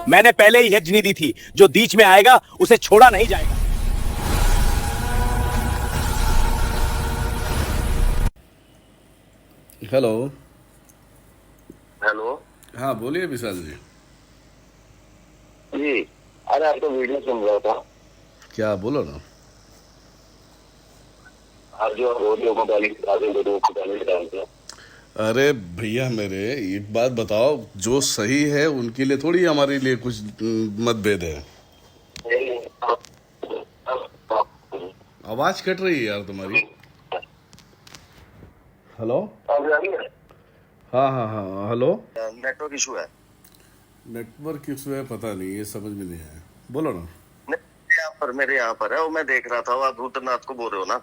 मैंने पहले ही यज्ञ दी थी, जो बीच में आएगा उसे छोड़ा नहीं जाएगा। हेलो। हेलो। हाँ बोलिए विशाल जी। जी, अरे आपका वीडियो सुन रहा था। क्या बोलो ना। आप जो ऑडियो को गाली डालते हैं, वीडियो को गाली डालते हैं। अरे भैया मेरे एक बात बताओ, जो सही है उनके लिए थोड़ी हमारे लिए कुछ मतभेद है। आवाज कट रही है यार तुम्हारी। हेलो। अब आ रही है? हाँ हाँ हाँ हेलो। नेटवर्क इशू है। नेटवर्क इशू है, पता नहीं, ये समझ में नहीं आया। बोलो ना। मेरे यहाँ पर है, वो मैं देख रहा था। वो आप रुद्रनाथ को बोल रहे हो ना?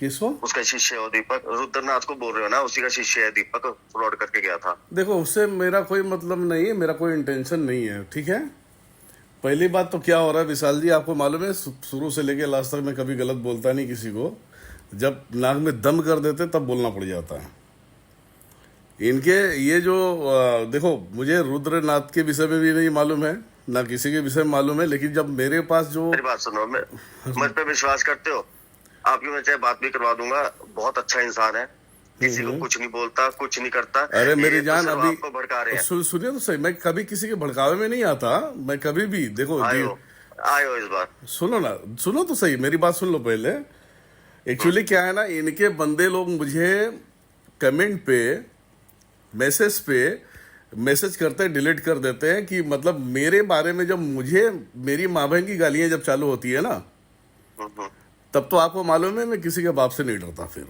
किसको? उसका शिष्य है वो दीपक। रुद्रनाथ को बोल रहे हो ना? उसी का शिष्य है दीपक, फ्रॉड करके गया था। देखो उससे मेरा कोई मतलब नहीं है, मेरा कोई इंटेंशन नहीं है, ठीक है। पहली बात तो क्या हो रहा है विशाल जी, आपको मालूम है शुरू से लेके लास्ट तक मैं कभी गलत बोलता नहीं किसी को। जब नाक में दम कर देते तब बोलना पड़ जाता है। इनके ये जो देखो, मुझे रुद्रनाथ के विषय में भी नहीं मालूम है, ना किसी के विषय में मालूम है, लेकिन जब मेरे पास जो मेरी बात सुनो, मुझ पे विश्वास करते हो? आपकी मैं चाहे बात भी करवा दूंगा। बहुत अच्छा इंसान है, किसी को कुछ नहीं बोलता, कुछ नहीं करता। अरे मेरी ये तो जान सिर्फ अभी आपको भड़का रहे हैं। सुनिए तो सही, मैं कभी किसी के भड़कावे में नहीं आता। मैं कभी भी देखो आयो इस बार। सुनो ना, सुनो तो सही, मेरी बात सुन लो पहले। एक्चुअली क्या है ना, इनके बंदे लोग मुझे कमेंट पे, मैसेज पे मैसेज करते हैं, डिलीट कर देते हैं कि मतलब मेरे बारे में जब मुझे मेरी माँ बहन की गालियां जब चालू होती है ना, हम्म। तब तो आपको मालूम है मैं किसी के बाप से नहीं डरता। फिर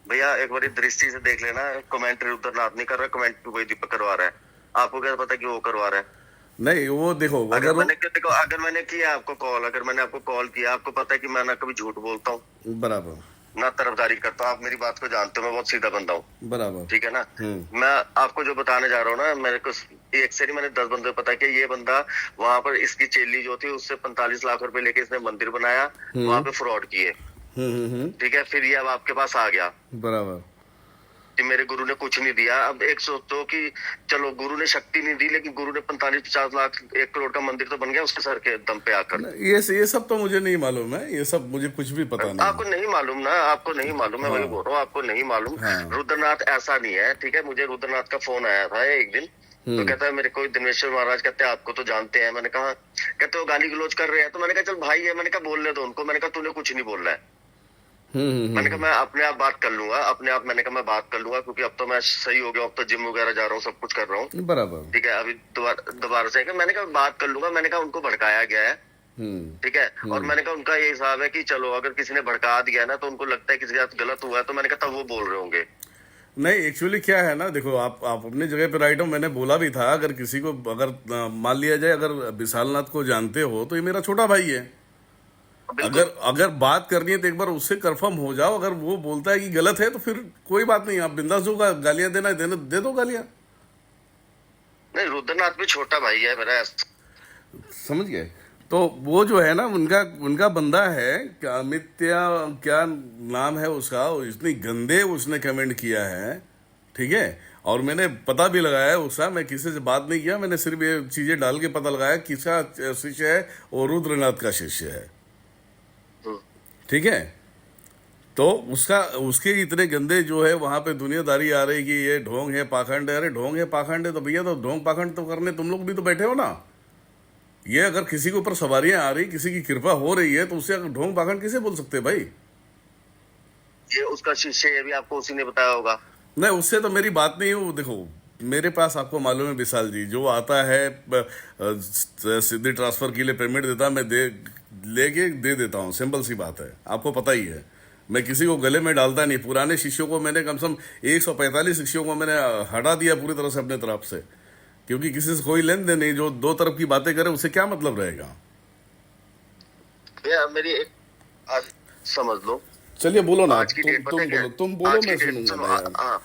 भैया एक बार दृष्टि से देख लेना, कमेंट्री उधरनाथ नहीं कर रहा, कमेंट कोई दीपक करवा रहा है। आपको क्या पता कि वो करवा रहा है? नहीं वो देखो, अगर मैंने देखो, अगर मैंने किया आपको कॉल, अगर मैंने आपको कॉल किया, आपको पता है कि मैं ना कभी झूठ बोलता हूँ बराबर ना तरफदारी करता हूँ। आप मेरी बात को जानते हो, मैं बहुत सीधा बंदा हूँ। बराबर। ठीक है ना? मैं आपको जो बताने जा रहा हूँ ना, मेरे को एक से नहीं, मैंने 10 बंदे पता कि ये बंदा वहां पर, इसकी चेली जो थी उससे 45 लाख रुपए लेके इसने मंदिर बनाया, वहां पे फ्रॉड किए। ठीक है, फिर ये अब आपके पास आ गया बराबर। कि मेरे गुरु ने कुछ नहीं दिया। अब एक सोचो कि चलो गुरु ने शक्ति नहीं दी, लेकिन गुरु ने 45-50 लाख 1 करोड़ का मंदिर तो बन गया उसके सर के दम पे आकर। ये सब तो मुझे नहीं मालूम है, ये सब मुझे कुछ भी पता नहीं। आपको नहीं मालूम ना? आपको नहीं मालूम, मैं वही बोल रहा हूँ, आपको नहीं मालूम। रुद्रनाथ ऐसा नहीं है, ठीक है। मुझे रुद्रनाथ का फोन आया था एक दिन, तो कहता है मेरे को दिनेश्वर महाराज, कहते हैं आपको तो जानते हैं। मैंने कहा, कहते वो गाली गलौज कर रहे हैं। तो मैंने कहा चल भाई है, मैंने कहा बोलने दो उनको। मैंने कहा तूने कुछ नहीं बोल रहा है। मैंने कहा मैं अपने आप बात कर लूंगा, अपने आप। मैंने कहा मैं बात कर लूंगा, क्योंकि अब तो मैं सही हो गया, अब तो जिम वगैरह जा रहा हूँ, सब कुछ कर रहा हूँ। बराबर। ठीक है, अभी दोबारा से मैंने कहा बात कर लूंगा। मैंने कहा उनको भड़काया गया है, ठीक है। और मैंने कहा उनका ये हिसाब है कि चलो अगर किसी ने भड़का दिया ना, तो उनको लगता है किसी के साथ गलत हुआ है, तो मैंने कहा तब वो बोल रहे होंगे। नहीं एक्चुअली क्या है ना, देखो आप अपनी जगह पे राइट हो। मैंने बोला भी था, अगर किसी को, अगर मान लिया जाए, अगर विशालनाथ को जानते हो तो ये मेरा छोटा भाई है। अगर बात करनी है तो एक बार उससे कंफर्म हो जाओ। अगर वो बोलता है कि गलत है तो फिर कोई बात नहीं, आप बिंदास होगा, गालियां देना है दे दो गालियां। नहीं, रुद्रनाथ भी छोटा भाई है मेरा। समझ गए? तो वो जो है ना, उनका बंदा है क्या, अमित्या क्या नाम है उसका, इतनी गंदे उसने कमेंट किया है, ठीक है। और मैंने पता भी लगाया उसका, मैं किसी से बात नहीं किया, मैंने सिर्फ ये चीजें डाल के पता लगाया किसका शिष्य है, और रुद्रनाथ का शिष्य है, ठीक है। तो उसके इतने गंदे जो है वहां पे दुनियादारी आ रही कि ये ढोंग है, पाखंड है। अरे ढोंग है, पाखंड है तो भैया, तो ढोंग पाखंड तो करने तुम लोग भी तो बैठे हो ना। ये अगर किसी के ऊपर सवारियां आ रही, किसी की कृपा हो रही है, तो उससे ढोंग पाखंड किसे बोल सकते हैं भाई? ये उसका शिष्य है, ये भी आपको उसी ने बताया होगा। नहीं, उससे तो मेरी बात नहीं हो। देखो मेरे पास, आपको मालूम है विशाल जी, जो आता है सीधे ट्रांसफर के लिए पेमेंट देता है, मैं लेके दे देता हूँ, सिंपल सी बात है, आपको पता ही है। मैं किसी को गले में डालता नहीं। पुराने शिष्यों को मैंने कम से कम 145 शिष्यों को मैंने हटा दिया पूरी तरह से अपने तरफ से, क्योंकि किसी से कोई लेन देन नहीं। जो दो तरफ की बातें करे उससे क्या मतलब रहेगा? मेरी एक आज समझ लो। चलिए बोलो ना, आज की डेट पता है क्या? तुम बोलो, मैं सुनूंगा। हाँ,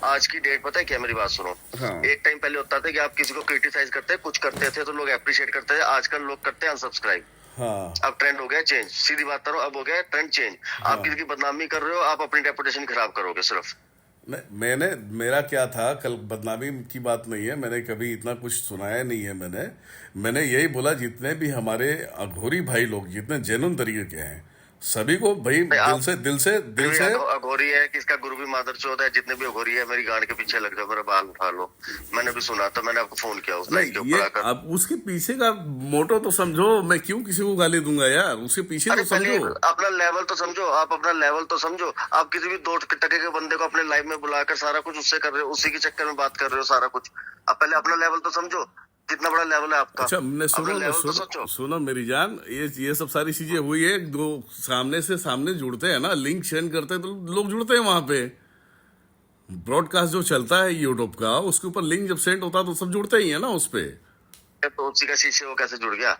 आज की डेट पता है क्या? मेरी बात सुनो। हाँ। एक टाइम पहले होता था कि आप किसी को क्रिटिसाइज करते, कुछ करते थे तो लोग अप्रिशिएट करते थे। आजकल लोग करते हैं अनसब्सक्राइब। हाँ अब ट्रेंड हो गया चेंज। सीधी बात करो, अब हो गया ट्रेंड चेंज। आप किसी की बदनामी कर रहे हो, आप अपनी रेपुटेशन खराब करोगे सिर्फ। मैंने मेरा क्या था कल, बदनामी की बात नहीं है, मैंने कभी इतना कुछ सुनाया नहीं है। मैंने यही बोला जितने भी हमारे अघोरी भाई लोग जितने जेन्युइन तरीके के हैं सभी को भाई दिल से अघोरी है, किसका गुरु भी मादर चौथ है, जितने भी अघोरी है मेरी गांड के पीछे लग जाओ, मेरा बाल उठा लो। मैंने भी सुना था, मैंने आपको फोन किया उस लाइन के ऊपर आकर। अब उसके पीछे का मोटो तो समझो, मैं क्यों किसी को गाली दूंगा यार, उसके पीछे तो समझो, अपना लेवल तो समझो, आप अपना लेवल तो समझो। आप किसी भी 2 टके के बंदे को अपने लाइफ में बुलाकर सारा कुछ उससे कर रहे हो, उसी के चक्कर में बात कर रहे हो सारा कुछ। आप पहले अपना लेवल तो समझो, कितना बड़ा लेवल है आपका। अच्छा सुनो मेरी जान, ये सब सारी चीजें हुई है, दो सामने से सामने जुड़ते हैं ना, लिंक शेयर करते हैं तो लोग जुड़ते हैं वहां पे। ब्रॉडकास्ट जो चलता है यूट्यूब का, उसके ऊपर लिंक जब सेंड होता है तो सब जुड़ते ही है ना उस पे। तो उसी का शीशे वो कैसे जुड़ गया?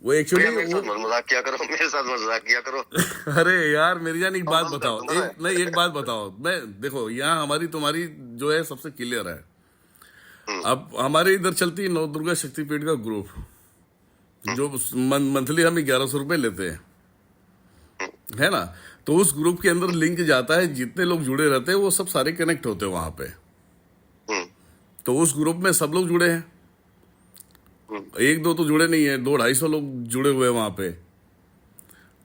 वो एक्चुअली मजाक किया करो, मेरे साथ मजाक किया करो। अरे यार मेरी जान एक बात बताओ, एक बात बताओ, मैं देखो यहाँ हमारी तुम्हारी जो है सबसे क्लियर है। अब हमारे इधर चलती है नवदुर्गा शक्तिपीठ का ग्रुप, जो मंथली हम 1100 रुपए लेते हैं, है ना। तो उस ग्रुप के अंदर लिंक जाता है, जितने लोग जुड़े रहते हैं वो सब सारे कनेक्ट होते हैं वहां पे। तो उस ग्रुप में सब लोग जुड़े हैं, 1-2 तो जुड़े नहीं है, 200-250 लोग जुड़े हुए हैं वहां पे।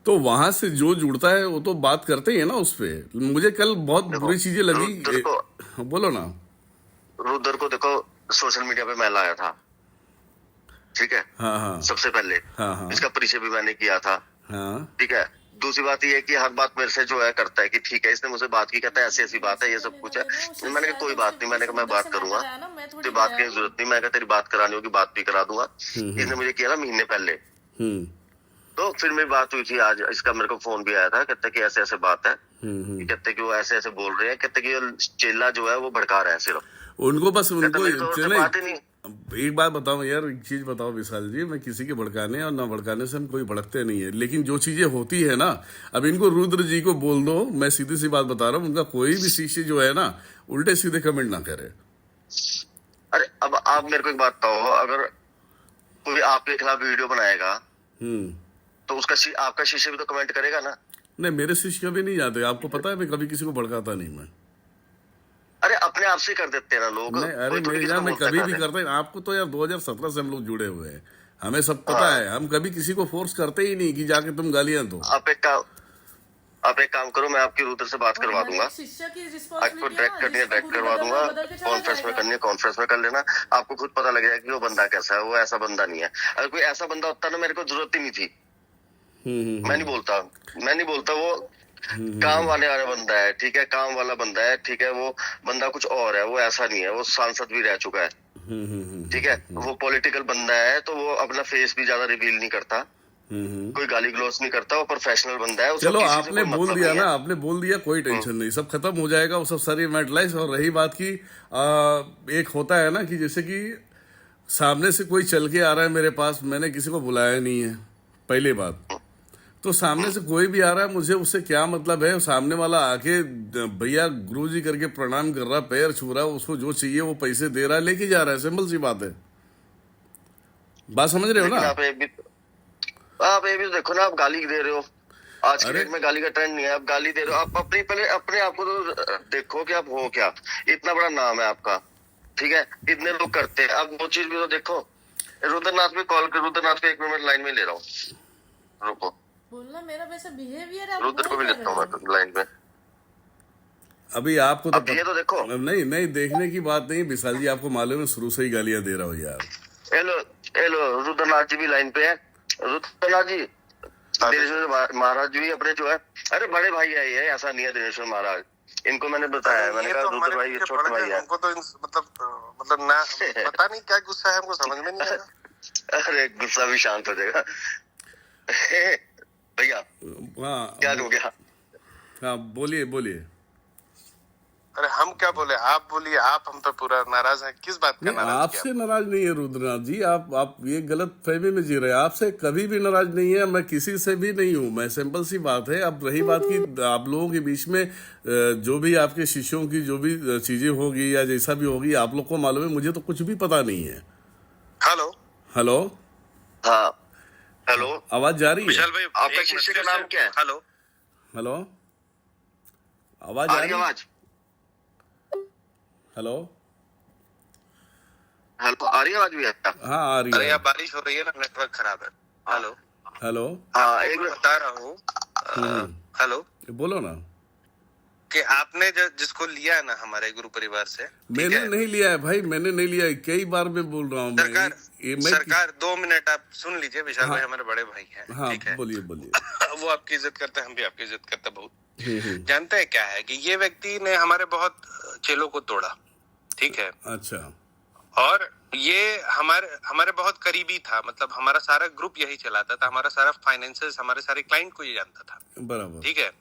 तो वहां से जो जुड़ता है वो तो बात करते ही है ना उस पे। मुझे कल बहुत बुरी चीजें लगी, बोलो ना। रुद्र को देखो सोशल मीडिया पे मैं लाया था, ठीक है। हाँ। सबसे पहले इसका परिचय भी मैंने किया था, ठीक है। दूसरी बात ये है कि हर बात मेरे से जो है करता है कि ठीक है, इसने मुझसे बात की, कहता है ऐसी ऐसी बात है, ये सब कुछ है। मैंने कहा कोई बात नहीं, मैंने कहा मैं बात करूंगा, तेरी बात की जरूरत नहीं, मैं कहा तेरी बात करानी होगी बात भी करा दूंगा। इसने मुझे किया ना महीने पहले, तो फिर मेरी बात हुई थी आज, इसका मेरे को फोन भी आया था, कहते कि ऐसे ऐसे बात है, कहते कि वो ऐसे ऐसे बोल रहे हैं, कहते कि चेला जो है वो भड़का रहा है सिर्फ उनको, बस उनको बात ही नहीं। एक बात बताओ यार, एक चीज बताओ विशाल जी, मैं किसी के भड़काने और ना भड़काने से हम कोई भड़कते नहीं है, लेकिन जो चीजें होती है ना, अब इनको रुद्र जी को बोल दो, मैं सीधी सी बात बता रहा हूँ, उनका कोई भी शिष्य जो है ना उल्टे सीधे कमेंट ना करे। अरे अब आप मेरे को एक बात बताओ, अगर कोई आपके खिलाफ वीडियो बनाएगा तो उसका आपका शिष्य भी तो कमेंट करेगा ना। नहीं, मेरे शिष्य कभी नहीं जाते, आपको पता है, मैं कभी किसी को भड़काता नहीं मैं। अरे अपने आप से कर देते हैं ना लोग। नहीं, अरे मेरे यार मैं कभी भी करता हूँ, आपको तो यार 2017 से हम लोग जुड़े हुए हैं, हमें सब पता है, हम कभी किसी को फोर्स करते ही नहीं कि जाके तुम गालियां दो। आप एक काम करो, मैं आपकी रुद्र से बात करवा दूंगा, आपको डायरेक्ट करनी है डायरेक्ट करवा दूंगा, कॉन्फ्रेंस में करनी है कॉन्फ्रेंस में कर लेना, आपको खुद पता लग जाएगा कि वो बंदा कैसा है। वो ऐसा बंदा नहीं है, अगर कोई ऐसा बंदा होता ना मेरे को जरूरत ही नहीं थी। मैं नहीं बोलता वो काम वाले वाला बंदा है, ठीक है, काम वाला बंदा है, ठीक है। वो बंदा कुछ और है, वो ऐसा नहीं है, वो सांसद भी रह चुका है, ठीक है। वो पॉलिटिकल बंदा है, तो वो अपना फेस भी ज्यादा रिवील नहीं करता, कोई गाली गलौज नहीं करता, वो प्रोफेशनल बंदा है। चलो आपने बोल दिया ना, आपने बोल दिया, कोई टेंशन नहीं, सब खत्म हो जाएगा, वो सब सारी मेटलाइज। और रही बात की एक होता है ना कि जैसे कि सामने से कोई चल के आ रहा है मेरे पास, मैंने किसी को बुलाया नहीं है, पहली बात तो सामने से कोई भी आ रहा है, मुझे उससे क्या मतलब है। सामने वाला आके भैया गुरुजी करके प्रणाम कर रहा, पैर छू रहा, उसको जो चाहिए वो पैसे दे रहा है, लेके जा रहा है, सिंपल सी बात है। बात समझ रहे हो ना आप? ये भी देखो ना, आप गाली दे रहे हो, आज के डेट में गाली का ट्रेंड नहीं है, आप गाली दे रहे हो। आप पहले अपने आप को तो देखो कि आप हो क्या, इतना बड़ा नाम है आपका, ठीक है, इतने लोग करते हैं, आप वो चीज भी तो देखो। रुद्रनाथ पे कॉल कर, रुद्रनाथ को 1 मिनट लाइन में ले रहा हूँ, रुको बोलना, मेरा वैसा बिहेवियर है, रुद्र को भी लेता हूँ मैं लाइन में। अभी आपको तो ये तो देखो, नहीं देखने की बात नहीं विशाल जी, आपको मालूम है शुरू से ही गालियां दे रहा हूँ यार। हेलो रुद्रनाथ जी भी लाइन पे है। रुद्रनाथ जी, दिनेश्वर महाराज जी अपने जो है, अरे बड़े भाई है ये, ऐसा नहीं है दिनेश्वर महाराज, इनको मैंने बताया, मैंने कहा रुद्र भाई ये छोटे भाई है। हमको तो मतलब ना पता नहीं क्या गुस्सा है, हमको समझ में नहीं आया। अरे गुस्सा भी शांत हो जाएगा भैया। क्या हो गया? हाँ बोलिए। अरे हम क्या बोले, आप बोलिए। आप हम पे पूरा नाराज हैं, किस बात का नाराज? आपसे नाराज नहीं है रुद्रनाथ जी, आप ये गलत फहमी में जी रहे हैं, आपसे कभी भी नाराज नहीं है, मैं किसी से भी नहीं हूँ, मैं सिंपल सी बात है। अब रही बात की आप लोगों के बीच में जो भी आपके शिष्यों की जो भी चीजें होगी या जैसा भी होगी, आप लोग को मालूम है, मुझे तो कुछ भी पता नहीं है। हेलो हाँ हेलो, आवाज जा रही है? विशाल भाई, आपका शिष्य का नाम क्या है? हेलो आवाज आ रही है? हेलो, हेलो, आ रही है आवाज भी आपका? हाँ आ रही अरे है। यहाँ बारिश हो रही है ना, नेटवर्क खराब है। हेलो, हेलो, हाँ, एक मिनट। बता रहा हूँ। हेलो, बोलो ना। कि आपने जिसको लिया है ना हमारे गुरु परिवार से, ठीक मैंने है? नहीं लिया है भाई, मैंने नहीं लिया है, कई बार मैं बोल रहा हूँ। मैं सरकार 2 मिनट आप सुन लीजिए। विशाल भाई हाँ, हमारे बड़े भाई हैं, हाँ ठीक है? बोलिए बोलिए। वो आपकी इज्जत करते हैं, हम भी आपकी इज्जत करते हैं बहुत। जानते हैं क्या है कि ये व्यक्ति ने हमारे बहुत चेलों को तोड़ा, ठीक है? अच्छा, और ये हमारे बहुत करीबी था, मतलब हमारा सारा ग्रुप यही चलाता था, हमारा सारा फाइनेंसेस, हमारे सारे क्लाइंट को ये जानता था, बराबर, ठीक है?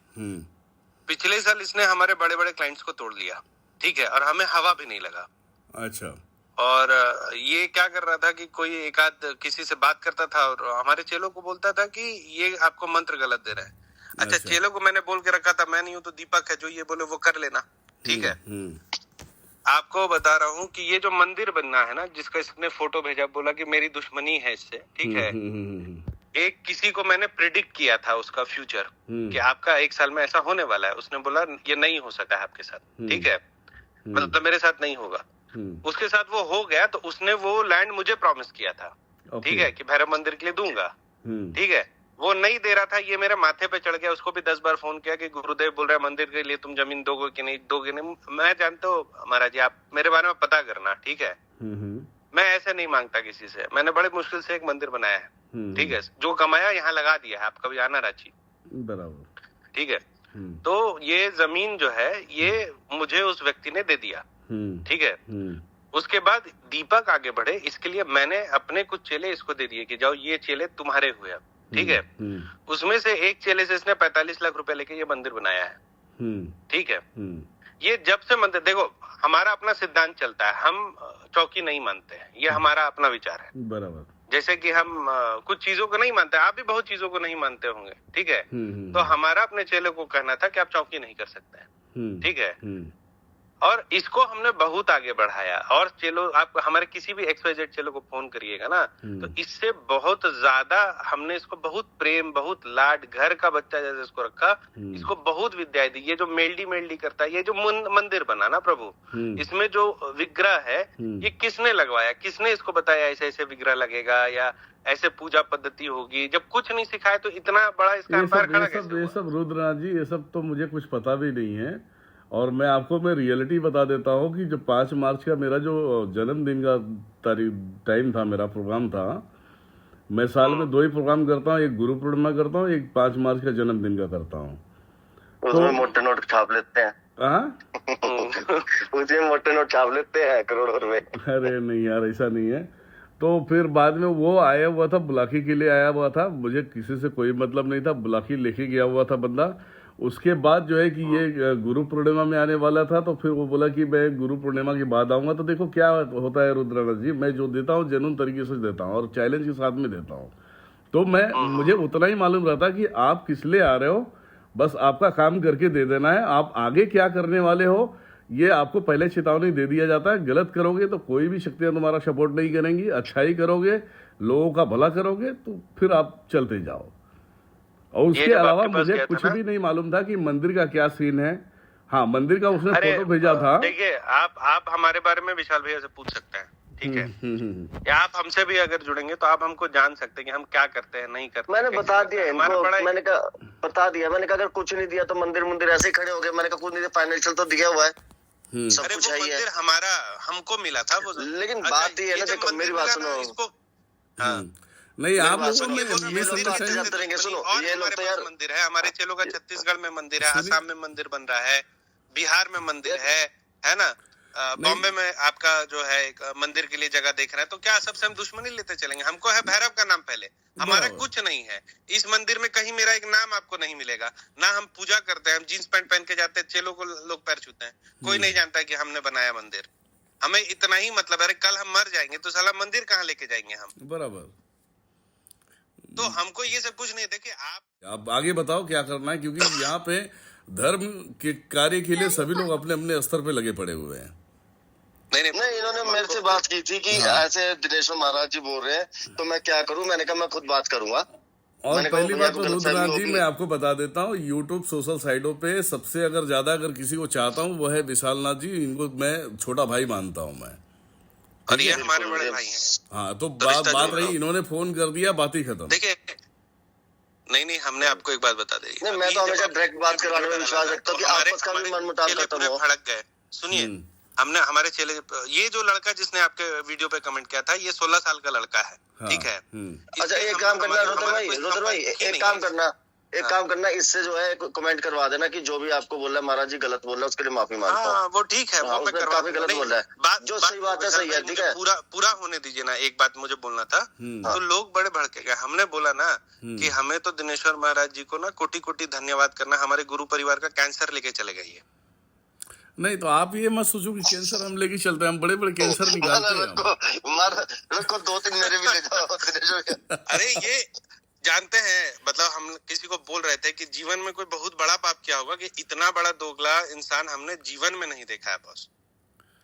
पिछले साल इसने हमारे बड़े बड़े क्लाइंट्स को तोड़ लिया, ठीक है? और हमें हवा भी नहीं लगा। अच्छा, और ये क्या कर रहा था कि कोई एक आध किसी से बात करता था और हमारे चेलों को बोलता था कि ये आपको मंत्र गलत दे रहा है। अच्छा, चेलों को मैंने बोल के रखा था, मैं नहीं हूं तो दीपक है, जो ये बोले वो कर लेना, ठीक है? आपको बता रहा हूँ कि ये जो मंदिर बनना है ना, जिसका इसने फोटो भेजा, बोला कि मेरी दुश्मनी है इससे, ठीक है? एक किसी को मैंने प्रिडिक्ट किया था उसका फ्यूचर, कि आपका 1 साल में ऐसा होने वाला है। उसने बोला ये नहीं हो सका है आपके साथ, ठीक है? मतलब मेरे साथ नहीं होगा। उसके साथ वो हो गया, तो उसने वो लैंड मुझे प्रॉमिस किया था, ठीक है, कि भैरव मंदिर के लिए दूंगा, ठीक है? वो नहीं दे रहा था, ये मेरे माथे पे चढ़ गया। उसको भी 10 बार फोन किया कि गुरुदेव बोल रहे हैं मंदिर के लिए तुम जमीन दोगे कि नहीं दोगे। नहीं, मैं जानता हूँ महाराज जी, आप मेरे बारे में पता करना, ठीक है? मैं ऐसे नहीं मांगता किसी से। मैंने बड़े मुश्किल से एक मंदिर बनाया है, ठीक है? जो कमाया यहाँ लगा दिया है। आप कभी आना रांची, बराबर, ठीक है? तो ये जमीन जो है ये मुझे उस व्यक्ति ने दे दिया, ठीक है? उसके बाद दीपक आगे बढ़े, इसके लिए मैंने अपने कुछ चेले इसको दे दिए कि जाओ ये चेले तुम्हारे हुए अब, ठीक है? उसमें से एक चेले से इसने 45 लाख रुपए लेके ये मंदिर बनाया है, ठीक है? ये जब से मंदिर, देखो हमारा अपना सिद्धांत चलता है, हम चौकी नहीं मानते हैं, ये हमारा अपना विचार है। बराबर, जैसे कि हम कुछ चीजों को नहीं मानते, आप भी बहुत चीजों को नहीं मानते होंगे, ठीक है? तो हमारा अपने चेले को कहना था कि आप चौकी नहीं कर सकते हैं, ठीक है? और इसको हमने बहुत आगे बढ़ाया। और चलो, आप हमारे किसी भी XYZ चेलो को फोन करिएगा ना, तो इससे बहुत ज्यादा हमने इसको बहुत प्रेम, बहुत लाड, घर का बच्चा जैसे इसको रखा। इसको बहुत विद्याएं दी। ये जो मेल्डी करता है, ये जो मंदिर बना ना प्रभु, इसमें जो विग्रह है, ये किसने लगवाया? किसने इसको बताया ऐसे ऐसे विग्रह लगेगा या ऐसे पूजा पद्धति होगी? जब कुछ नहीं सिखाया तो इतना बड़ा इसका एम्पायर खड़ा कैसे हुआ? ये सब रुद्रनाथ जी, ये सब तो मुझे कुछ पता भी नहीं है। और मैं रियलिटी बता देता हूँ कि जो 5 मार्च का मेरा जो जन्मदिन का टाइम था, मेरा प्रोग्राम था, मैं साल में 2 ही प्रोग्राम करता हूँ, एक गुरु पूर्णिमा करता हूँ, एक 5 मार्च का जन्मदिन का करता हूँ। उसमें मोटे नोट छाप लेते हैं। उसमें मोटे नोट छाप लेते हैं करोड़ों रुपए। अरे नहीं यार, ऐसा नहीं है। तो फिर बाद में वो आया हुआ था, बुलाकी के लिए आया हुआ था, मुझे किसी से कोई मतलब नहीं था, बुलाकी लेके गया हुआ था बंदा। उसके बाद जो है कि ये गुरु पूर्णिमा में आने वाला था, तो फिर वो बोला कि मैं गुरु पूर्णिमा के बाद आऊंगा। तो देखो क्या होता है रुद्रनाथ जी, मैं जो देता हूँ जेन्युइन तरीके से देता हूँ और चैलेंज के साथ में देता हूँ। तो मुझे उतना ही मालूम रहता कि आप किस लिए आ रहे हो, बस आपका काम करके दे देना है। आप आगे क्या करने वाले हो ये आपको पहले चेतावनी दे दिया जाता है। गलत करोगे तो कोई भी शक्तियां तुम्हारा सपोर्ट नहीं करेंगी, अच्छाई करोगे, लोगों का भला करोगे, तो फिर आप चलते जाओ। और उसके अलावा मुझे कुछ भी नहीं मालूम था कि मंदिर का क्या सीन है। हाँ, मंदिर का उसने फोटो भेजा था। देखिए, आप हमारे बारे में विशाल भैया से पूछ सकते हैं, ठीक है? या आप हमसे भी अगर जुड़ेंगे तो आप हमको जान सकते हैं कि हम क्या करते हैं, नहीं करते। मैंने बता दिया इनको, मैंने कहा बता दिया, मैंने कहा अगर कुछ नहीं दिया तो मंदिर ऐसे खड़े हो गए। मैंने कहा कुछ नहीं दिया, फाइनेंशियल तो दिया हुआ है, सब कुछ है। मंदिर हमारा हमको मिला था वो, लेकिन बात ये है ना, देखो मेरी बात सुनो। नहीं, आप लोगों सुनो, ये लोग तो ये लोग तो यार मंदिर है हमारे चेलों का, छत्तीसगढ़ में मंदिर है, आसाम में मंदिर बन रहा है, बिहार में मंदिर है ना? बॉम्बे में आपका जो है एक मंदिर के लिए जगह देख रहा है। तो क्या सबसे हम दुश्मनी लेते चलेंगे? हमको है भैरव का नाम पहले, हमारा कुछ नहीं है इस मंदिर में। कहीं मेरा एक नाम आपको नहीं मिलेगा ना। हम पूजा करते हैं, हम जींस पैंट पहन के जाते हैं, चेलों को लोग पैर छूते हैं, कोई नहीं जानता कि हमने बनाया मंदिर। हमें इतना ही मतलब है, कल हम मर जाएंगे तो साला मंदिर कहाँ लेके जाएंगे हम? बराबर। तो हमको ये सब कुछ नहीं। देखिए, आप आगे बताओ क्या करना है, क्योंकि यहाँ पे धर्म के कार्य के लिए सभी लोग अपने अपने स्तर पे लगे पड़े हुए हैं। नहीं, इन्होंने मेरे से बात की थी कि ऐसे दिनेश्वर महाराज जी बोल रहे हैं, तो मैं क्या करूं? मैंने कहा मैं खुद बात करूंगा। और मैंने कहा पहली भैया बात को तो गलतफहमी रुद्रनाथ जी होगी। मैं आपको बता देता हूँ, यूट्यूब सोशल साइटों पे सबसे अगर ज्यादा अगर किसी को चाहता हूँ वो है विशाल नाथ जी, इनको मैं छोटा भाई मानता हूँ मैं। और ये है? हमारे बिल्कुल, बड़े ये- भाई हैं। हाँ, तो तो बात रिश्ता बात जोड़ रही, लो। इन्होंने फोन कर दिया, बात ही खत्म। देखिए, नहीं हमने आपको एक बात बता दी। नहीं, मैं तो हमेशा डायरेक्ट बात करवाने में विश्वास रखता हूँ कि आपस का भी मनमुटाव खत्म हो। भड़क गए। सुनिए, हमने हमारे चेले, ये जो लड़का जिसने आपके वीडियो पे कमेंट किया था, ये 16 साल का लड़का है। हाँ, ठीक है। अच्छा, एक काम करना रुद्र भाई, एक काम करना, इससे जो है कमेंट करवा देना कि जो भी आपको बोल रहा है महाराज जी गलत बोल रहा है, उसके लिए माफी मांगता हूँ। हाँ, वो ठीक है, वो मैं उसमें करवा काफी दूंगा। गलत नहीं, बोल रहा है। जो सही बात है, सही है, ठीक है। पूरा होने दीजिए ना, एक बात मुझे बोलना था। तो लोग बड़े भड़के गए। हमने बोला ना कि हमें तो दिनेश्वर महाराज जी को ना कोटि कोटि धन्यवाद करना, हमारे गुरु परिवार का कैंसर लेके चले गए ये। नहीं तो आप ये मत सोचो कि कैंसर हम लेके चलते हैं, हम बड़े बड़े कैंसर निकालते हैं हम। रखो 2-3 मेरे भी ले जाओ। अरे ये जानते हैं, मतलब हम किसी को बोल रहे थे कि जीवन में कोई बहुत बड़ा पाप किया होगा कि इतना बड़ा दोगला इंसान हमने जीवन में नहीं देखा है बॉस।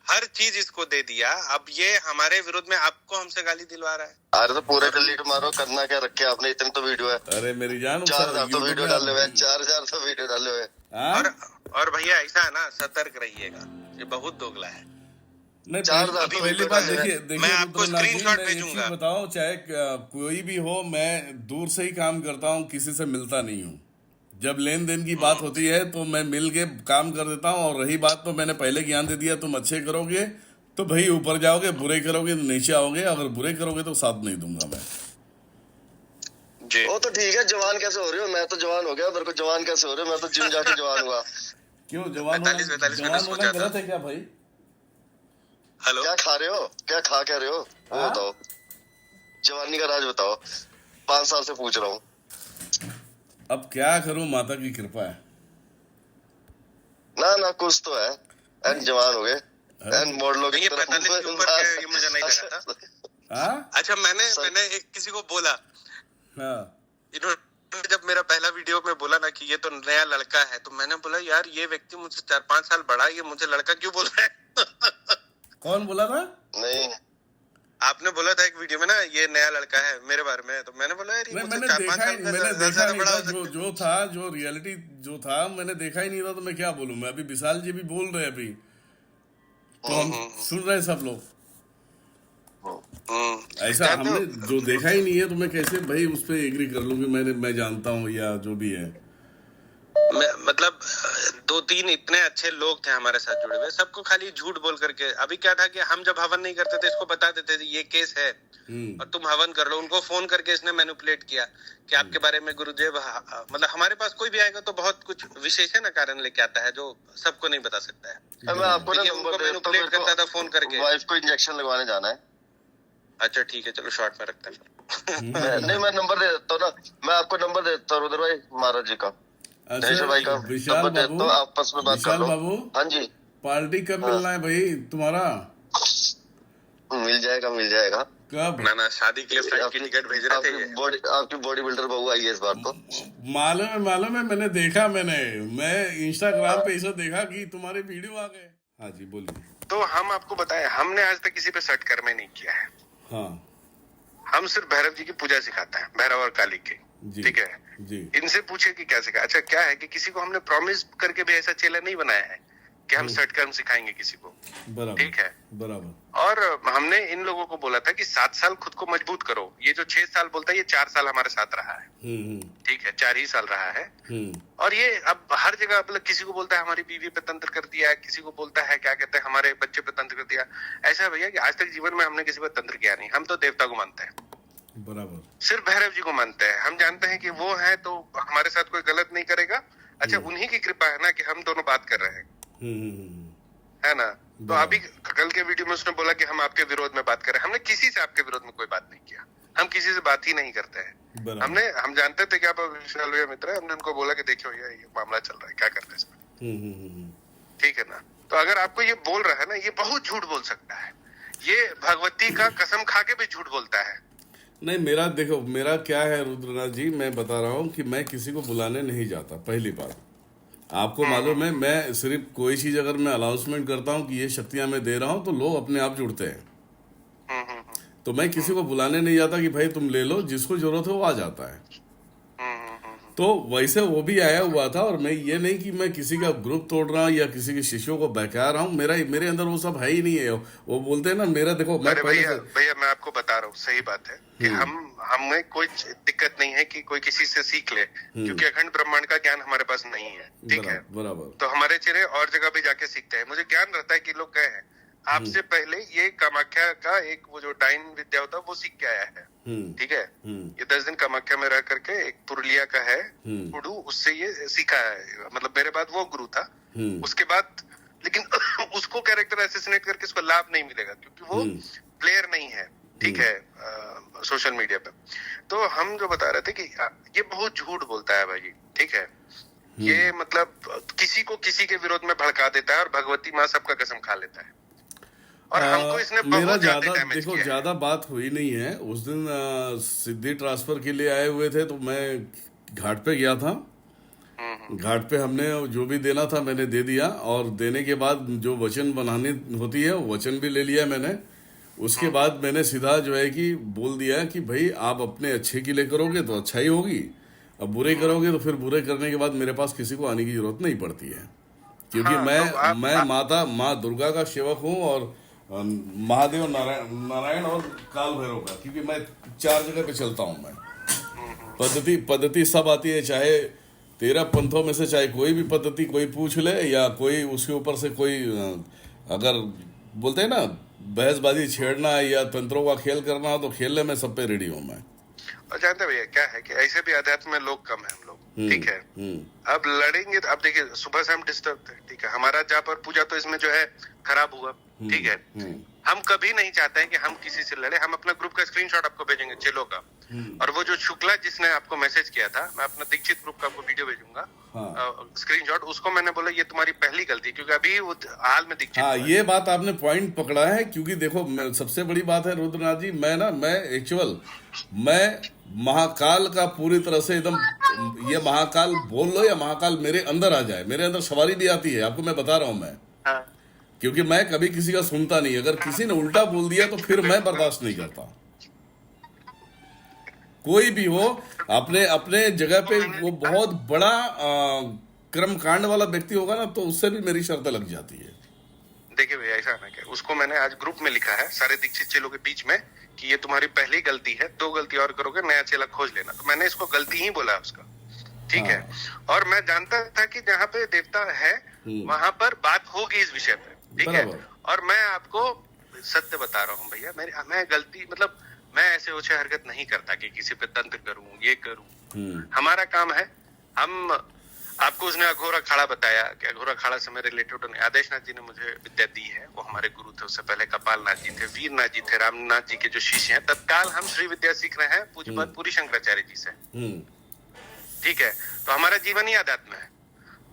हर चीज इसको दे दिया, अब ये हमारे विरोध में आपको हमसे गाली दिलवा रहा है। अरे तो पूरे डिलीट मारो, करना क्या रखे आपने, इतने तो वीडियो है। अरे मेरी जान, 4000 तो वीडियो डाले हुए, 4000 तो वीडियो डाले हुए। और भैया ऐसा है ना, सतर्क रहिएगा, ये बहुत दोगला है। नहीं, 4000 पहली तो पहली वीडियो बात डाले देखिए हैं। देखिए मैं आपको रुद्रनाथ जी, स्क्रीनशॉट मैं एक चीज भेजूंगा। बताऊं, चाहे कोई भी हो, मैं दूर से ही काम करता हूं, किसी से मिलता नहीं हूं। जब लेन देन की बात होती है तो मैं मिल के काम कर देता हूं। और रही बात, तो मैंने पहले ज्ञान दे दिया, तुम अच्छे करोगे तो भाई ऊपर जाओगे, बुरे करोगे तो नीचे आओगे, अगर बुरे करोगे तो साथ नहीं दूंगा मैं। जी। वो तो ठीक है, जवान कैसे हो रहे हो? मैं तो जवान हो गया, मेरे को जवान कैसे हो रहे हो? मैं तो जिम जाके जवान हुआ। क्यों जवान 45 जवान मिनट होना सोचा गलत था। है क्या भाई? हेलो, क्या खा रहे हो, क्या खा क्या रहे हो, वो हाँ? बताओ, जवानी का राज बताओ। 5 साल से पूछ रहा हूँ। अब क्या करूं, माता की कृपा है। ना कुछ तो है, एंड जवान हो गए, एंड मॉडलों की ये तरफ। 45 के ऊपर के, ये मुझे नहीं लगा था। हाँ अच्छा, मैंने किसी को बोला, हाँ, इन्होंने जब मेरा पहला वीडियो में बोला ना कि ये तो नया लड़का है, तो मैंने बोला यार ये व्यक्ति मुझसे 4-5 साल बड़ा है, ये मुझे लड़का क्यों बोल रहा है? कौन बोला था? नहीं, आपने बोला था एक वीडियो में ना, ये नया लड़का है मेरे बारे में, तो मैंने बोला यार ये नहीं, मुझसे मैंने 4-5 देखा साल ही का मैंने देखा ज्यादा नहीं बड़ा था, हो सकता है। जो था, जो रियलिटी जो था, मैंने देखा ही नहीं था, तो मैं क्या बोलूं। मैं अभी विशाल जी भी बोल रहे हैं अभी, तो हम सुन रहे हैं सब लोग। ऐसा हमने जो देखा ही नहीं है, तो मैं कैसे भाई उस पर एग्री कर लूं कि मैं जानता हूं या जो भी है। मतलब 2-3 इतने अच्छे लोग थे हमारे साथ जुड़े हुए, सबको खाली झूठ बोल करके। अभी क्या था कि हम जब हवन नहीं करते थे, इसको बता देते थे ये केस है और तुम हवन कर लो। उनको फोन करके इसने मैनिपुलेट किया कि आपके बारे में गुरुदेव, मतलब हमारे पास कोई भी आएगा तो बहुत कुछ विशेषण कारण लेके आता है जो सबको नहीं बता सकता है। मैं आपको ना ये नंबर उनको दे देता हूं, मैनिपुलेट करता था फोन करके। वाइफ को इंजेक्शन लगवाने जाना है। अच्छा ठीक है, चलो शॉर्ट में रखते हैं। नहीं, मैं नंबर दे देता हूँ ना, मैं आपको नंबर दे देता हूँ रुद्र भाई, महाराज जी का, अच्छा भाई का विशाल नंबर दे बाबू, देता हूँ, आपस में बात कर विशाल लो। बाबू, हाँ जी, पार्टी कब मिलना है भाई तुम्हारा? मिल जाएगा। कब? ना शादी के लिए फ्लाइट की टिकट भेज रहे थे ये। आपकी बॉडी बिल्डर बहू आई है इस बार तो। मालूम है, मैंने देखा, मैं इंस्टाग्राम पे ऐसा देखा कि तुम्हारे वीडियो आ गए। हाँ जी बोलिए। तो हम आपको बताएं, हमने आज तक किसी पे सट कर्म नहीं किया है। हाँ हम सिर्फ भैरव जी की पूजा सिखाते हैं, भैरव और काली की। जी, ठीक है जी। इनसे पूछे कि क्या सिखा। अच्छा क्या है कि किसी को हमने प्रॉमिस करके भी ऐसा चेला नहीं बनाया है कि हम सट कर्म सिखाएंगे किसी को। बराबर, ठीक है, बराबर। और हमने इन लोगों को बोला था कि 7 साल खुद को मजबूत करो। ये जो 6 साल बोलता है, ये 4 साल हमारे साथ रहा है। ठीक है, 4 ही साल रहा है। और ये अब हर जगह, मतलब किसी को बोलता है हमारी बीवी पे तंत्र कर दिया, किसी को बोलता है क्या कहते हैं हमारे बच्चे पे तंत्र कर दिया। ऐसा है भैया कि आज तक जीवन में हमने किसी पे तंत्र किया नहीं। हम तो देवता को मानते हैं, बराबर, सिर्फ भैरव जी को मानते हैं। हम जानते हैं कि वो है तो हमारे साथ कोई गलत नहीं करेगा। अच्छा, उन्हीं की कृपा है ना कि हम दोनों बात कर रहे हैं, है ना। तो अभी कल के वीडियो में उसने बोला कि हम आपके विरोध में बात कर रहे हैं। हमने किसी से आपके विरोध में कोई बात नहीं किया, हम किसी से बात ही नहीं करते हैं। हम जानते थे कि आप विशाल भैया मित्र है, हमने उनको बोला कि देखियो भैया ये मामला चल रहा है, क्या करते हैं इसमें। ठीक है ना। तो अगर आपको ये बोल रहा है ना, ये बहुत झूठ बोल सकता है, ये भगवती का कसम खा के भी झूठ बोलता है। नहीं, मेरा देखो, मेरा क्या है रुद्रनाथ जी, मैं बता रहा हूँ कि मैं किसी को बुलाने नहीं जाता। पहली बात आपको मालूम है, मैं सिर्फ कोई चीज अगर मैं अनाउंसमेंट करता हूँ कि ये शक्तियां मैं दे रहा हूँ, तो लोग अपने आप जुड़ते हैं। तो मैं किसी को बुलाने नहीं जाता कि भाई तुम ले लो, जिसको जरूरत है वो आ जाता है। तो वैसे वो भी आया हुआ था, और मैं ये नहीं कि मैं किसी का ग्रुप तोड़ रहा हूँ या किसी के शिष्यों को बहका रहा हूँ, मेरे अंदर वो सब है ही नहीं है। वो बोलते हैं ना, मेरा देखो, मैं अरे पहले भैया से भैया मैं आपको बता रहा हूँ, सही बात है कि हमें कोई दिक्कत नहीं है कि कोई किसी से सीख ले, क्योंकि अखंड ब्रह्मांड का ज्ञान हमारे पास नहीं है, ठीक है। बराबर। तो हमारे चेहरे और जगह भी जाके सीखते हैं। मुझे ज्ञान रहता है कि लोग गए हैं, आपसे पहले ये कामाख्या का एक वो जो डाइन विद्या होता है वो सीख के आया है, ठीक है। ये 10 दिन कामाख्या में रह करके, एक पुरुलिया का है उडू, उससे ये सीखा है, मतलब मेरे बाद वो गुरु था। उसके बाद लेकिन उसको कैरेक्टर असैसिनेट करके उसको लाभ नहीं मिलेगा, क्योंकि वो प्लेयर नहीं है, ठीक है, सोशल मीडिया पे। तो हम जो बता रहे थे कि ये बहुत झूठ बोलता है भाई, ठीक है। ये मतलब किसी को किसी के विरोध में भड़का देता है, और भगवती माँ सबका कसम खा लेता है, और हमको इसने मेरा बहुत ज्यादा डैमेज देखो, किया है। ज्यादा बात हुई नहीं है। उस दिन सिद्धि ट्रांसफर के लिए आए हुए थे, तो मैं घाट पे गया था। घाट पे हमने जो भी देना था मैंने दे दिया, और देने के बाद जो वचन बनानी होती है वो वचन भी ले लिया मैंने। उसके बाद मैंने सीधा जो है कि बोल दिया कि भाई आप अपने अच्छे के लिए करोगे तो अच्छा ही होगी, अब बुरे करोगे तो फिर बुरे करने के बाद मेरे पास किसी को आने की जरूरत नहीं पड़ती है, क्योंकि मैं माँ दुर्गा का सेवक हूँ, और महादेव, नारायण और काल भैरव का, क्योंकि मैं 4 जगह पे चलता हूँ मैं। पद्धति सब आती है, चाहे 13 पंथों में से चाहे कोई भी पद्धति कोई पूछ ले, या कोई उसके ऊपर से कोई अगर बोलते हैं ना बहसबाजी छेड़ना या तंत्रों का खेल करना, तो खेलने में सब पे रेडी हूँ मैं। और जानते भैया क्या है कि ऐसे भी अध्यात्म में लोग कम है हम लोग, ठीक है। अब लड़ेंगे तो अब देखिए, सुबह से हम डिस्टर्ब थे, ठीक है, हमारा जाप और पूजा तो इसमें जो है खराब हुआ, ठीक है। हम कभी नहीं चाहते हैं कि हम किसी से लड़े। हम अपना ग्रुप का स्क्रीनशॉट आपको भेजेंगे चेलो का, और वो जो शुक्ला जिसने आपको मैसेज किया था, मैं अपना दीक्षित ग्रुप का आपको वीडियो भेजूंगा, स्क्रीनशॉट। उसको मैंने बोला ये तुम्हारी पहली गलती, क्योंकि अभी वो हाल में दीक्षित। हाँ, ये बात आपने पॉइंट पकड़ा है, क्योंकि देखो सबसे बड़ी बात है रुद्रनाथ जी, मैं महाकाल का पूरी तरह से एकदम, ये महाकाल बोल लो या महाकाल मेरे अंदर आ जाए, मेरे अंदर सवारी भी आती है, आपको मैं बता रहा हूं मैं। हाँ। क्योंकि मैं कभी किसी का सुनता नहीं, अगर किसी ने उल्टा बोल दिया तो फिर मैं बर्दाश्त नहीं करता। कोई भी हो, अपने अपने जगह पे वो बहुत बड़ा कर्म कांड वाला व्यक्ति होगा ना, तो उससे भी मेरी शर्तें लग जाती है। देखिए भैया ऐसा ना क्या, उसको मैंने आज ग्रुप में लिखा है सारे दीक्षित चेलों के बीच में कि ये तुम्हारी पहली गलती है, 2 गलती और करोगे नया चेला खोज लेना। तो मैंने इसको गलती ही बोला उसका, ठीक है। और मैं जानता था कि जहाँ पे देवता है वहां पर बात होगी इस विषय पे, ठीक है। और मैं आपको सत्य बता रहा हूँ भैया, मैं गलती मतलब मैं ऐसे ओछे हरकत नहीं करता कि किसी पे तंत्र करूं, ये करूं। हमारा काम है, हम आपको उसने अघोरा अखाड़ा बताया कि अघोरा अखाड़ा से मैं रिलेटेड नहीं। आदेश नाथ जी ने मुझे विद्या दी है, वो हमारे गुरु थे। उससे पहले कपाल नाथ जी थे, वीर नाथ जी थे, रामनाथ जी के जो शिष्य हैं। तत्काल हम श्री विद्या सीख रहे हैं पूज्यपाद पूरी शंकराचार्य जी से, ठीक है। तो हमारा जीवन ही आध्यात्म है,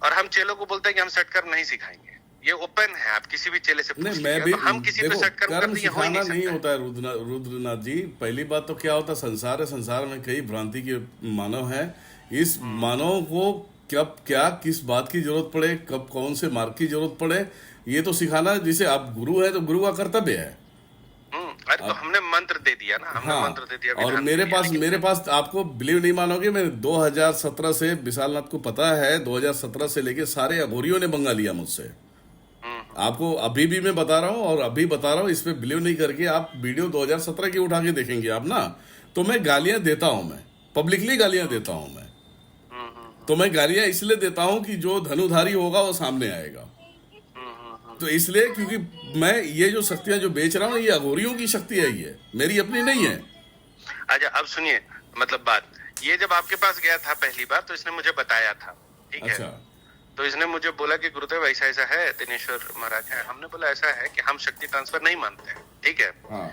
और हम चेलों को बोलते हैं कि हम सटकर नहीं सिखाएंगे। ये ओपन है, आप किसी भी चेले से पूछ लीजिए, तो हम किसी पे सटकर कर्म सिखाना नहीं होता है रुद्रनाथ जी। पहली बात तो क्या होता है, संसार है, संसार में कई भ्रांति के मानव हैं। इस मानव को कब क्या किस बात की जरूरत पड़े, कब कौन से मार्ग की जरूरत पड़े, ये तो सिखाना। जैसे आप गुरु है तो गुरु का कर्तव्य है। अरे तो हमने मंत्र दे दिया ना, हमने मंत्र दे दिया। और मेरे पास आपको बिलीव नहीं मानोगे, मैंने 2017 से, विशालनाथ को पता है, 2017 से लेके सारे अघोरियों ने पंगा लिया मुझसे। आपको अभी भी मैं बता रहा हूँ, और अभी बता रहा हूँ, इस पे बिलीव नहीं करके आप वीडियो 2017 की उठा के देखेंगे आप ना, तो मैं गालियां देता हूं, मैं पब्लिकली गालियां देता हूं मैं। तो मैं गालियां इसलिए देता हूं कि जो धनुधारी होगा वो सामने आएगा। तो इसलिए क्योंकि मैं ये जो शक्तियां जो बेच रहा हूँ, ये अघोरियों की शक्ति है, ये मेरी अपनी नहीं है। अच्छा अब सुनिए, मतलब बात ये, जब आपके पास गया था पहली बार तो इसने मुझे बताया था, ठीक है। अच्छा। तो इसने मुझे बोला कि गुरुदेव ऐसा ऐसा है, दिनेश्वर महाराज है। हमने बोला ऐसा है कि हम शक्ति ट्रांसफर नहीं मानते हैं, ठीक है। हाँ।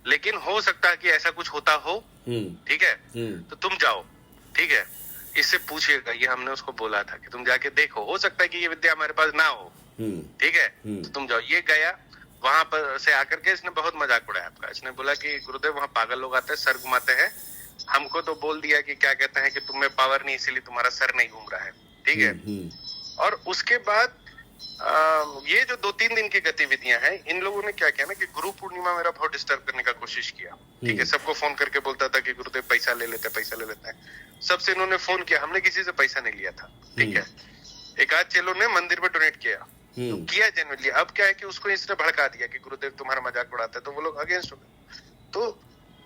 लेकिन हो सकता है कि ऐसा कुछ होता हो, ठीक है। तो तुम जाओ, ठीक है, इससे पूछिएगा। ये हमने उसको बोला था कि तुम जाके देखो, हो सकता है कि ये विद्या हमारे पास ना हो, ठीक है। तो तुम जाओ। ये गया, वहां पर से आकर के इसने बहुत मजाक उड़ाया आपका। इसने बोला कि गुरुदेव वहां पागल लोग आते हैं, सर घुमाते हैं। हमको तो बोल दिया कि क्या कहते हैं कि तुम्हें पावर नहीं, इसीलिए तुम्हारा सर नहीं घूम रहा है, ठीक है। और उसके बाद ये जो 2-3 दिन की गतिविधियां हैं, इन लोगों ने क्या किया ना कि गुरु पूर्णिमा मेरा बहुत डिस्टर्ब करने का कोशिश किया। ठीक है, सबको फोन करके बोलता था कि गुरुदेव पैसा ले लेते हैं। सबसे इन्होंने फोन किया, हमने किसी से पैसा नहीं लिया था। ठीक है, एक आध चेलों ने मंदिर में डोनेट किया, तो किया जेन्युइनली। अब क्या है कि उसको इसने भड़का दिया कि गुरुदेव तुम्हारा मजाक उड़ाते हैं, तो वो लोग अगेंस्ट हो गए। तो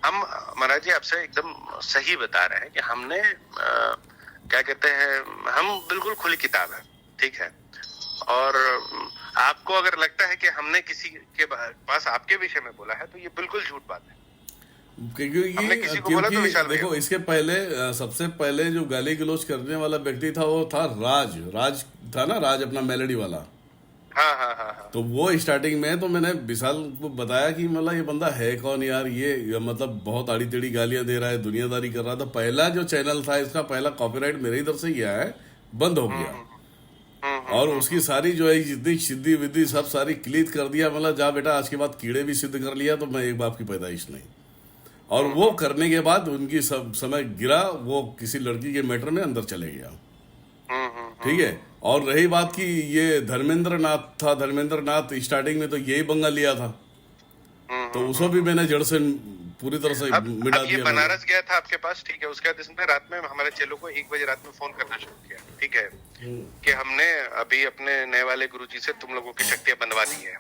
हम महाराज जी आपसे एकदम सही बता रहे हैं कि हमने क्या कहते हैं, हम बिल्कुल खुली किताब है। ठीक है, और आपको अगर लगता है कि हमने किसी के पास आपके विषय में बोला है, तो ये बिल्कुल झूठ बात है। हमने किसी को बोला तो विशाल देखो, इसके पहले सबसे पहले जो गाली गलौज करने वाला व्यक्ति था वो था राज था ना, राज अपना मेलोडी वाला। हाँ। तो वो स्टार्टिंग में, तो मैंने विशाल को बताया कि मतलब ये बंदा है कौन यार, ये मतलब बहुत आड़ी टेढ़ी गालियां दे रहा है, दुनियादारी कर रहा था। पहला जो चैनल था इसका, पहला कॉपीराइट मेरे इधर से गया है, बंद हो गया। और उसकी सारी जो है जितनी सिद्धि विद्धि सब सारी क्लीत कर दिया। मतलब जा बेटा, आज के बाद कीड़े भी सिद्ध कर लिया तो मैं एक बाप की पैदाइश नहीं। और वो करने के बाद उनकी सब समय गिरा, वो किसी लड़की के मैटर में अंदर चले गया। ठीक है, और रही बात की ये धर्मेंद्र नाथ था, धर्मेंद्र नाथ स्टार्टिंग में तो यही पंगा लिया था, तो उसको भी मैंने जड़ से पूरी तरह से मिटा ये दिया। बनारस गया था आपके पास। ठीक है, उसके बाद इसने रात में हमारे चेलों को 1 बजे रात में फोन करना शुरू किया। ठीक है, कि हमने अभी अपने नए वाले गुरुजी से तुम लोगों की शक्तियां बनवा दी है।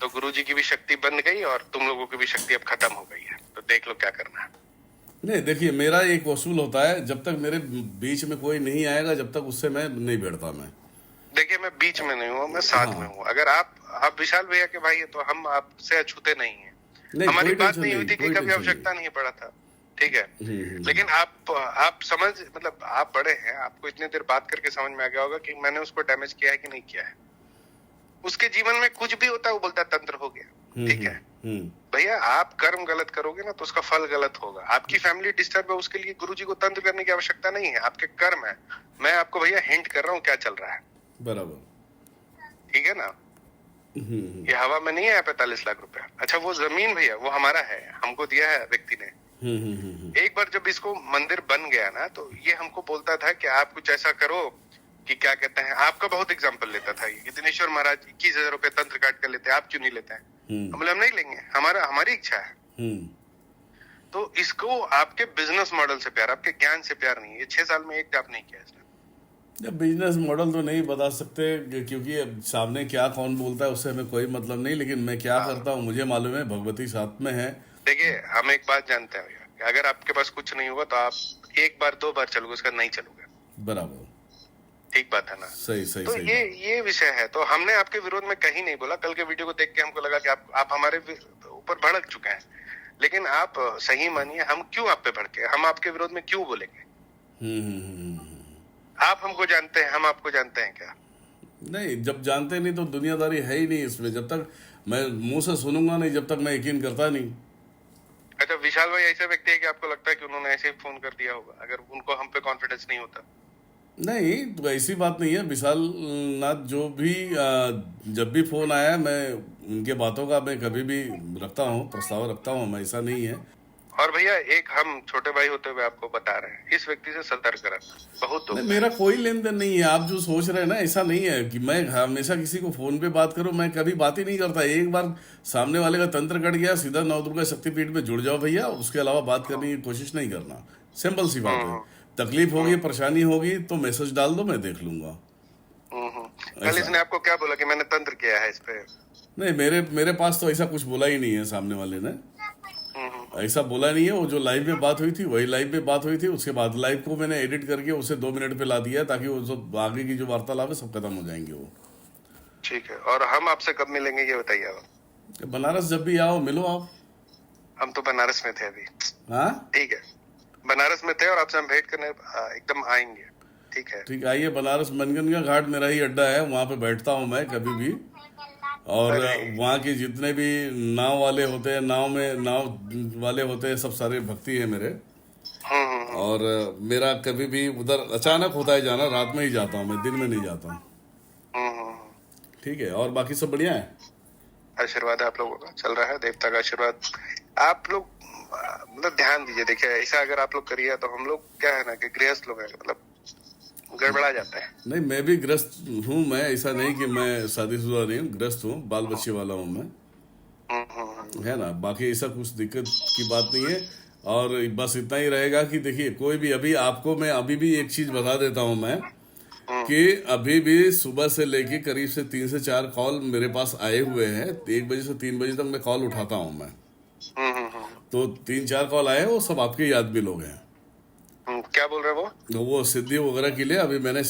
तो गुरुजी की भी शक्ति बन गई और तुम लोगों की भी शक्ति अब खत्म हो गई है, तो देख लो क्या करना है। नहीं, देखिए, मेरा एक वसूल होता है, जब तक मेरे बीच में कोई नहीं आएगा जब तक उससे मैं नहीं भिड़ता। मैं देखिए, मैं बीच में नहीं हूँ, मैं साथ में हूँ। अगर आप विशाल भैया के भाई है तो हम आपसे अछूते नहीं है। हमारी बात नहीं हुई थी कि कभी आवश्यकता नहीं पड़ा था। ठीक है, लेकिन आप समझ, मतलब आप बड़े हैं, आपको इतनी देर बात करके समझ में आ गया होगा कि मैंने उसको डैमेज किया है कि नहीं किया है। उसके जीवन में कुछ भी होता है वो बोलता है तंत्र हो गया। ठीक है भैया, आप कर्म गलत करोगे ना तो उसका फल गलत होगा। आपकी फैमिली डिस्टर्ब है, उसके लिए गुरुजी को तंत्र करने की आवश्यकता नहीं है, आपके कर्म है। मैं आपको भैया हिंट कर रहा हूँ क्या चल रहा है। बराबर, ठीक है ना। ये हवा में नहीं है 45 लाख रुपया। अच्छा, वो जमीन भैया वो हमारा है, हमको दिया है व्यक्ति ने। एक बार जब इसको मंदिर बन गया ना, तो ये हमको बोलता था कि आप कुछ ऐसा करो कि क्या कहते हैं, आपका बहुत एग्जाम्पल लेता था ये, दिनेश्वर महाराज 21,000 रुपए तंत्र काट कर लेते हैं, आप क्यों नहीं लेते हैं? हम नहीं लेंगे, हमारी इच्छा है। तो इसको आपके बिजनेस मॉडल से प्यार, आपके ज्ञान से प्यार नहीं है। 6 साल में एक जाप नहीं किया इसने। बिजनेस मॉडल तो नहीं बता सकते, क्योंकि अब सामने क्या कौन बोलता है उससे हमें कोई मतलब नहीं, लेकिन मैं क्या करता हूँ मुझे मालूम है, भगवती साथ में है। देखिए, हम एक बात जानते हैं भैया, अगर आपके पास कुछ नहीं होगा तो आप 1 बार 2 बार चलोगे, उसका नहीं चलोगे। बराबर, ठीक बात है ना। सही तो ये विषय है। तो हमने आपके विरोध में कहीं नहीं बोला। कल के वीडियो को देख के हमको लगा कि आप हमारे ऊपर भड़क चुके हैं, लेकिन आप सही मानिए, हम क्यों आप पे भड़के? हम आपके विरोध में क्यों बोलेंगे? आप हमको जानते हैं, हम आपको जानते हैं क्या? नहीं, जब जानते नहीं तो दुनियादारी है ही नहीं इसमें। जब तक मैं मुंह से सुनूंगा नहीं, जब तक मैं यकीन करता नहीं। अच्छा, विशाल भाई ऐसे व्यक्ति है कि आपको लगता है कि उन्होंने ऐसे ही फोन कर दिया होगा, अगर उनको हम पे कॉन्फिडेंस नहीं होता? नहीं, तो ऐसी बात नहीं है। विशाल नाथ जो भी जब भी फोन आया, मैं उनके बातों का मैं कभी भी रखता हूँ, प्रस्ताव रखता हूँ, ऐसा नहीं है। और भैया, एक हम छोटे भाई होते हुए आपको बता रहे हैं, इस व्यक्ति से सतर्क रहना। बहुत मेरा कोई लेन देन नहीं है। आप जो सोच रहे हैं ना, ऐसा नहीं है कि मैं हमेशा किसी को फोन पे बात करूं। मैं कभी बात ही नहीं करता। एक बार सामने वाले का तंत्र कट गया, सीधा नवदुर्गा शक्तिपीठ में जुड़ जाओ भैया, उसके अलावा बात करने की कोशिश नहीं करना। सिंपल सी बात है। तकलीफ होगी, परेशानी होगी तो मैसेज डाल दो, मैं देख लूंगा। कल इसने आपको क्या बोला कि मैंने तंत्र किया है इस पे? नहीं, मेरे पास तो ऐसा कुछ बोला ही नहीं है। सामने वाले ने ऐसा बोला नहीं है। वो जो लाइव में बात हुई थी वही लाइव में बात हुई थी। उसके बाद लाइव को मैंने एडिट करके उसे 2 मिनट पे ला दिया, ताकि वो जो आगे की जो वार्तालाप है सब खत्म हो जाएंगे वो। ठीक है, और हम आपसे कब मिलेंगे ये बताइए आप? बनारस जब भी आओ मिलो आप। हम तो बनारस में थे अभी। हाँ, ठीक है, बनारस में थे और आपसे हम भेंट करने एकदम आएंगे। ठीक है, ठीक, आइए। बनारस मनगंगा घाट मेरा ही अड्डा है, वहाँ पे बैठता हूँ मैं कभी भी। और वहाँ के जितने भी नाव वाले होते हैं, नाव वाले होते हैं, सब सारे भक्ति है मेरे। और मेरा कभी भी उधर अचानक होता है जाना, रात में ही जाता हूँ मैं, दिन में नहीं जाता हूँ। ठीक है, और बाकी सब बढ़िया है। आशीर्वाद आप लोगों का चल रहा है, देवता का आशीर्वाद। आप लोग मतलब ध्यान दीजिए। देखिए, ऐसा अगर आप लोग करिए तो हम लोग क्या है ना कि गृहस्थ लोग हैं, मतलब गड़बड़ा जाता है। नहीं, मैं भी ग्रस्त हूँ। मैं ऐसा नहीं कि मैं शादीशुदा नहीं हूँ, ग्रस्त हूँ, बाल बच्चे वाला हूँ मैं, है ना। बाकी ऐसा कुछ दिक्कत की बात नहीं है। और बस इतना ही रहेगा कि देखिए, कोई भी अभी आपको मैं अभी भी एक चीज बता देता हूँ मैं, कि अभी भी सुबह से लेके करीब से 3 से 4 कॉल मेरे पास आए हुए हैं। 1 बजे से 3 बजे तक मैं कॉल उठाता हूँ मैं। तो 3-4 कॉल आए, वो सब आपके याद भी लोग हैं। क्या बोल रहे हैं वो? वो सिद्धि वगैरह के लिए अभी मैंने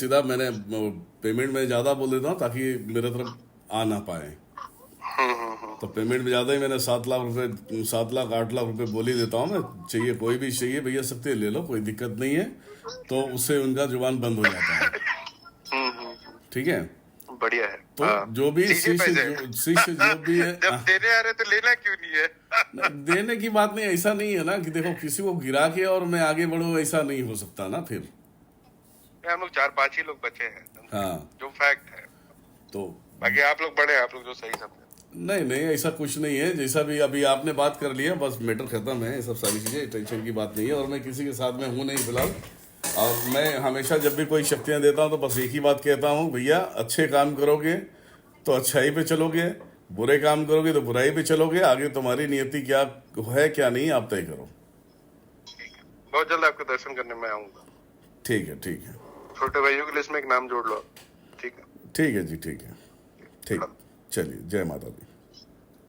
पेमेंट में ज्यादा बोल देता हूँ ताकि मेरे तरफ आ ना पाए। तो पेमेंट में ज्यादा ही मैंने 7 लाख रुपए, 7 लाख 8 लाख रुपए बोल ही देता हूँ मैं। चाहिए कोई भी चाहिए भैया, सकते ले लो, कोई दिक्कत नहीं है। तो उससे उनका जुबान बंद हो जाता है। ठीक है, बढ़िया है। तो जो भी शिष्य जो भी है, जब देने आ रहे तो लेना क्यों नहीं है? देने की बात नहीं, ऐसा नहीं है ना कि देखो किसी को गिरा के और मैं आगे बढ़ूं, ऐसा नहीं हो सकता ना फिर। हम लोग 4-5 ही लोग बचे हैं। हाँ, जो फैक्ट है। तो बाकी आप लोग बड़े हैं, आप लोग जो सही समझे। नहीं, ऐसा कुछ नहीं है। जैसा भी अभी आपने बात कर लिया, बस मैटर खत्म है। ये सब सारी चीजें टेंशन की बात नहीं है। और मैं किसी के साथ में हूँ नहीं फिलहाल। और मैं हमेशा जब भी कोई शक्तियां देता हूँ तो बस एक ही बात कहता हूँ, भैया अच्छे काम करोगे तो अच्छाई पे चलोगे, बुरे काम करोगे तो बुराई पे चलोगे। आगे तुम्हारी नियति क्या है क्या नहीं, आप तय करो। बहुत जल्द आपके दर्शन करने में आऊंगा। ठीक है, ठीक है, छोटे भाइयों की लिस्ट में एक नाम जोड़ लो। ठीक है, ठीक है जी, ठीक है, ठीक। चलिए, जय माता दी।